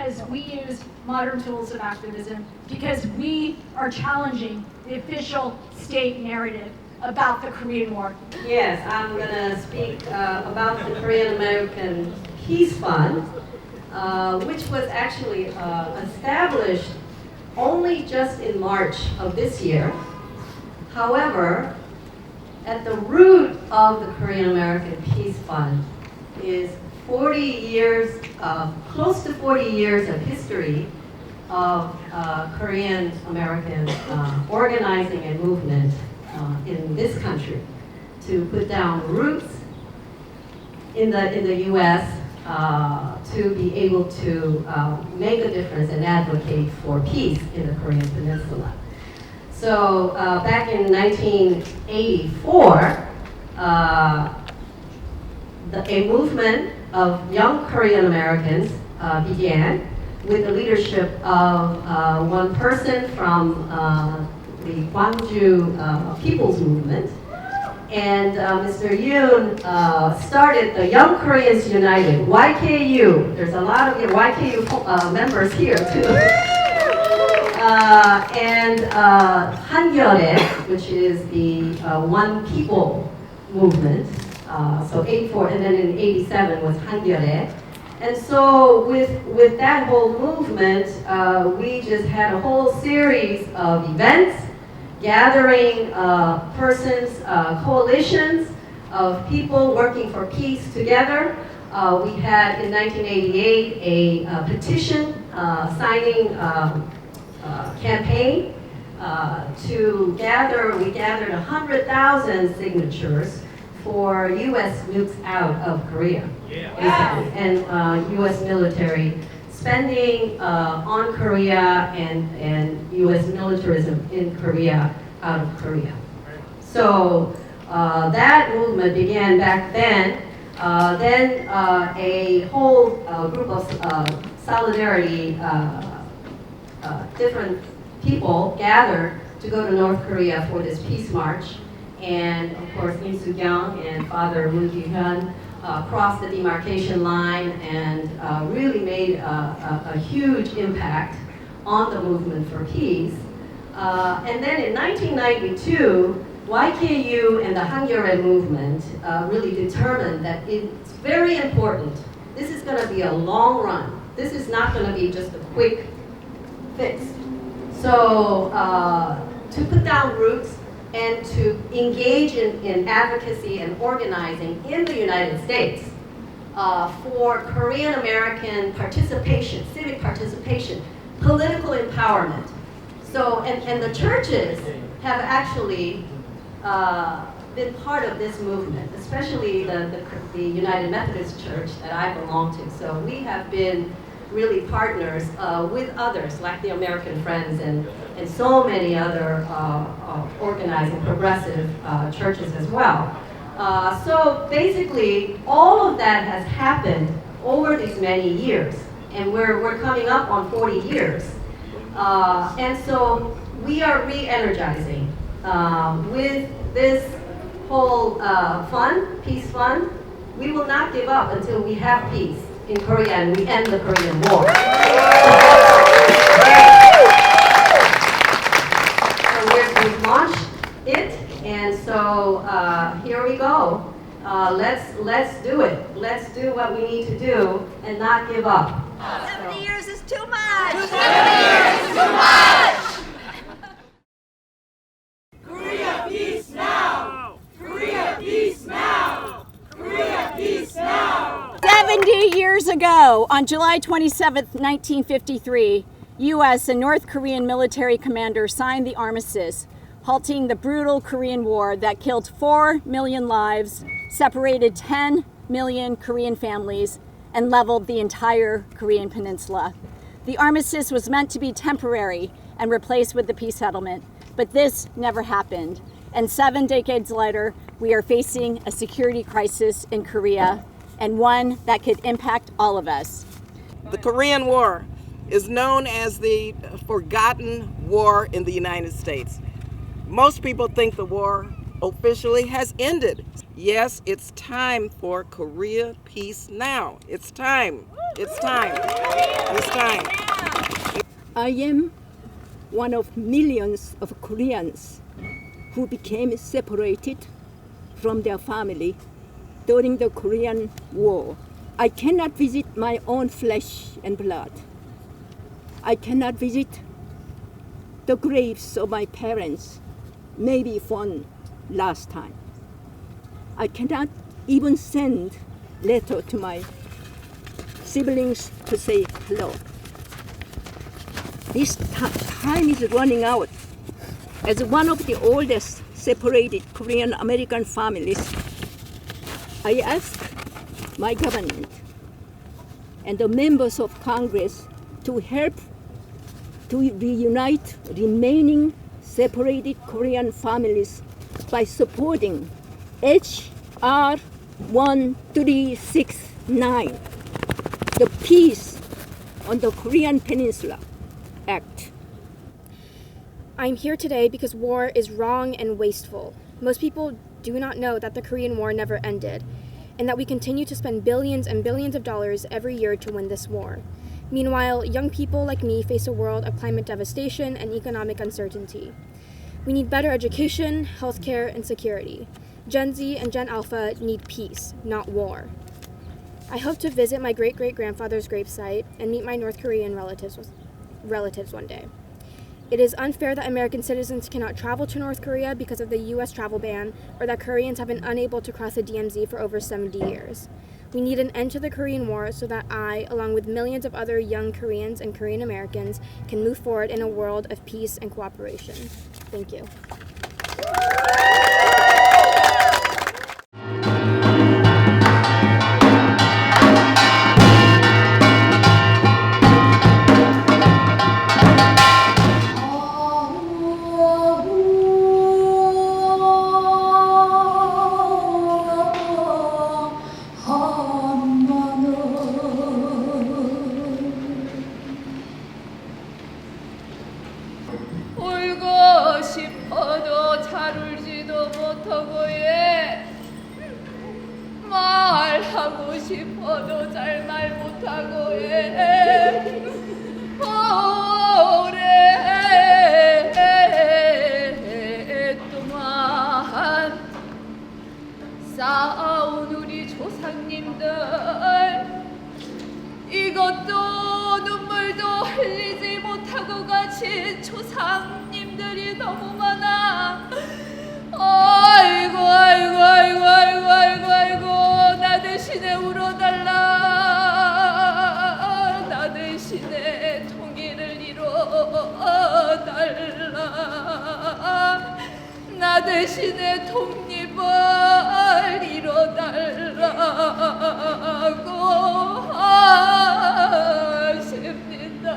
because we use modern tools of activism, because we are challenging the official state narrative about the Korean War. Yes, I'm going to speak about the Korean American Peace Fund, which was actually established only just in March of this year. However, at the root of the Korean American Peace Fund is 40 years, close to 40 years of history of Korean American organizing and movement in this country to put down roots in the U.S. To be able to make a difference and advocate for peace in the Korean Peninsula. So back in 1984, a movement of young Korean Americans began with the leadership of one person from the Gwangju People's Movement. And Mr. Yoon started the Young Koreans United, YKU. There's a lot of YKU members here too. And 한겨레, which is the One People movement. So 84, and then in 87 was 한겨레. And so with that whole movement, we just had a whole series of events, gathering persons, coalitions of people working for peace together. We had in 1988 a petition signing campaign to gather. We gathered 100,000 signatures for U.S. nukes out of Korea, and U.S. military spending on Korea and U.S. militarism in Korea out of Korea. So that movement began back then. Then a whole group of solidarity, different people gathered to go to North Korea for this peace march. And of course, Im Soo-kyung and Father Moon Gi-hyun crossed the demarcation line and really made a huge impact on the movement for peace. And then in 1992, YKU and the 한겨레 movement really determined that it's very important. This is going to be a long run. This is not going to be just a quick fix. So to put down roots and to engage in advocacy and organizing in the United States for Korean American participation, civic participation, political empowerment. So, and the churches have actually been part of this movement, especially the United Methodist Church that I belong to. So we have been really partners with others like the American Friends and so many other organizing progressive churches as well. So basically, all of that has happened over these many years, and we're coming up on 40 years. And so we are re-energizing with this whole fund, peace fund. We will not give up until we have peace in Korea and we end the Korean War. So we've launched it, and so here we go. Let's do it. Let's do what we need to do and not give up. 70 years is too much. 70 years is too much. Korea peace now. Korea peace now. Korea peace now. 70 years ago, on July 27, 1953, U.S. and North Korean military commanders signed the armistice, halting the brutal Korean War that killed 4 million lives, separated 10 million Korean families, and leveled the entire Korean peninsula. The armistice was meant to be temporary and replaced with the peace settlement, but this never happened. And 7 decades later, we are facing a security crisis in Korea, and one that could impact all of us. The Korean War is known as the forgotten war in the United States. Most people think the war officially has ended. Yes, it's time for Korea peace now. It's time. It's time. It's time. I am one of millions of Koreans who became separated from their family during the Korean War. I cannot visit my own flesh and blood. I cannot visit the graves of my parents, maybe one last time. I cannot even send letter to my siblings to say hello. This time is running out. As one of the oldest separated Korean American families, I ask my government and the members of Congress to help to reunite remaining separated Korean families by supporting H.R. 1369, the Peace on the Korean Peninsula Act. I'm here today because war is wrong and wasteful. Most people do not know that the Korean War never ended, and that we continue to spend billions and billions of dollars every year to win this war. Meanwhile, young people like me face a world of climate devastation and economic uncertainty. We need better education, healthcare, and security. Gen Z and Gen Alpha need peace, not war. I hope to visit my great-great-grandfather's gravesite and meet my North Korean relatives one day. It is unfair that American citizens cannot travel to North Korea because of the U.S. travel ban, or that Koreans have been unable to cross the DMZ for over 70 years. We need an end to the Korean War so that I, along with millions of other young Koreans and Korean Americans, can move forward in a world of peace and cooperation. Thank you. 울고 싶어도 잘 울지도 못하고 말하고 싶어도 잘 말 못하고 오랫동안 쌓아온 우리 조상님들 이것도 눈물도 흘리지 못하고 가신 조상님들이 너무 많아. 아이고 아이고 아이고 아이고 아이고 아이고 나 대신에 울어달라. 나 대신에 통일을 이뤄달라. 나 대신에 독립을 이뤄달라고 하십니다.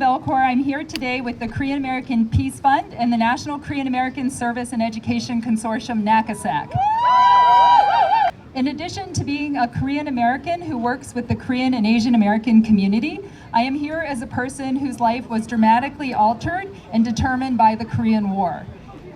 Belcore. I'm here today with the Korean American Peace Fund and the National Korean American Service and Education Consortium, NAKASAC. In addition to being a Korean American who works with the Korean and Asian American community, I am here as a person whose life was dramatically altered and determined by the Korean War.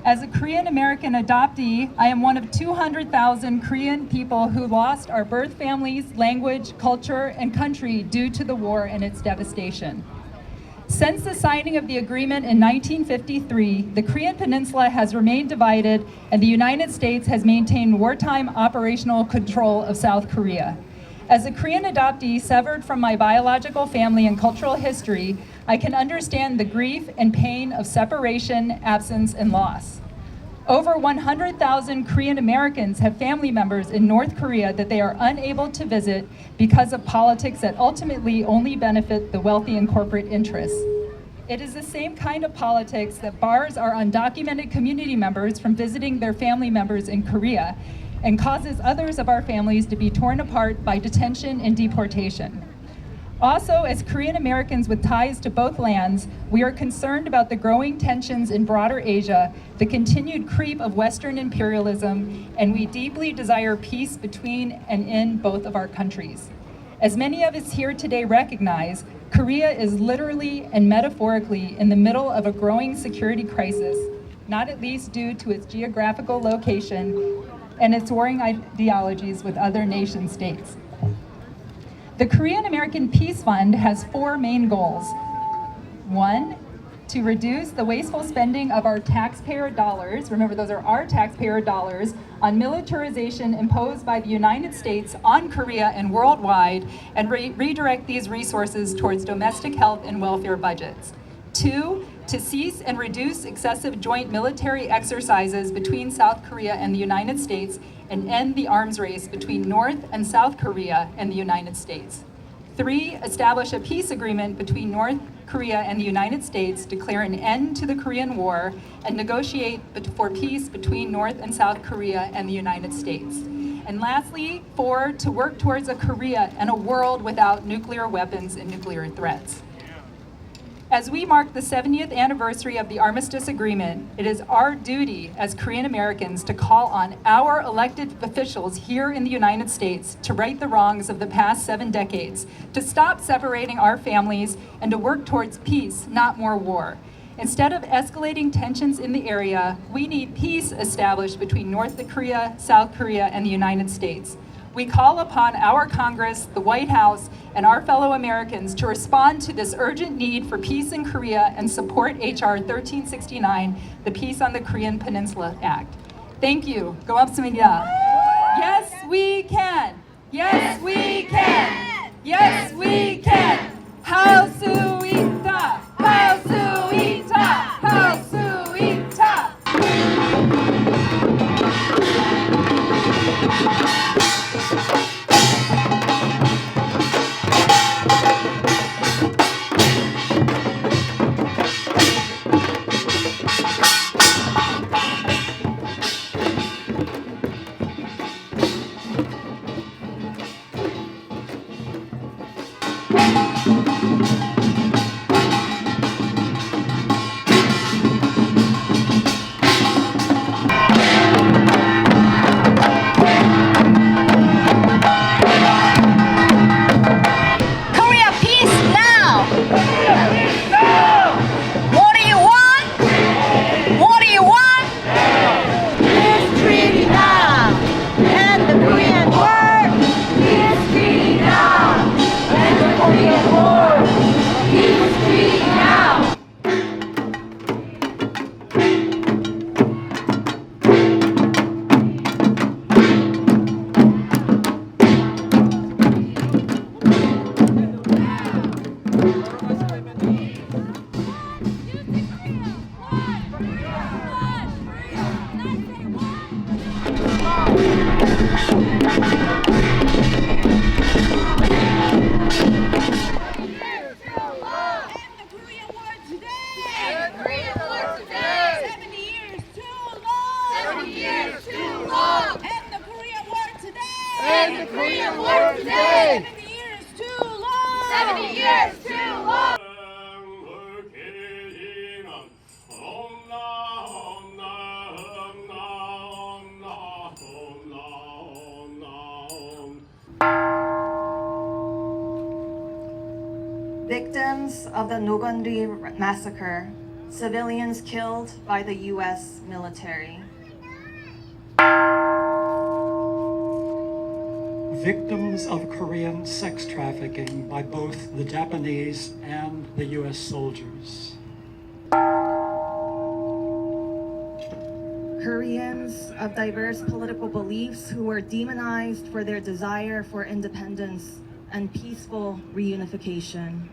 As a Korean American adoptee, I am one of 200,000 Korean people who lost our birth families, language, culture, and country due to the war and its devastation. Since the signing of the agreement in 1953, the Korean Peninsula has remained divided and the United States has maintained wartime operational control of South Korea. As a Korean adoptee severed from my biological family and cultural history, I can understand the grief and pain of separation, absence, and loss. Over 100,000 Korean Americans have family members in North Korea that they are unable to visit because of politics that ultimately only benefit the wealthy and corporate interests. It is the same kind of politics that bars our undocumented community members from visiting their family members in Korea and causes others of our families to be torn apart by detention and deportation. Also, as Korean Americans with ties to both lands, we are concerned about the growing tensions in broader Asia, the continued creep of Western imperialism, and we deeply desire peace between and in both of our countries. As many of us here today recognize, Korea is literally and metaphorically in the middle of a growing security crisis, not at least due to its geographical location and its warring ideologies with other nation states. The Korean American Peace Fund has 4 main goals. 1, to reduce the wasteful spending of our taxpayer dollars, remember those are our taxpayer dollars, on militarization imposed by the United States on Korea and worldwide, and redirect these resources towards domestic health and welfare budgets. 2, to cease and reduce excessive joint military exercises between South Korea and the United States and end the arms race between North and South Korea and the United States. 3, establish a peace agreement between North Korea and the United States, declare an end to the Korean War, and negotiate for peace between North and South Korea and the United States. And lastly, 4, to work towards a Korea and a world without nuclear weapons and nuclear threats. As we mark the 70th anniversary of the Armistice Agreement, it is our duty as Korean Americans to call on our elected officials here in the United States to right the wrongs of the past 7 decades, to stop separating our families, and to work towards peace, not more war. Instead of escalating tensions in the area, we need peace established between North Korea, South Korea, and the United States. We call upon our Congress, the White House, and our fellow Americans to respond to this urgent need for peace in Korea and support H.R. 1369, the Peace on the Korean Peninsula Act. Thank you. 고맙습니다. Yes, we can. Yes, we can. Yes, we can. 할 수 있다. 할 수 있다. 할 수 있다. War today. 70 years too long. victims of the Nogandri massacre, civilians killed by the U.S. military. Victims of Korean sex trafficking by both the Japanese and the U.S. soldiers. Koreans of diverse political beliefs who were demonized for their desire for independence and peaceful reunification.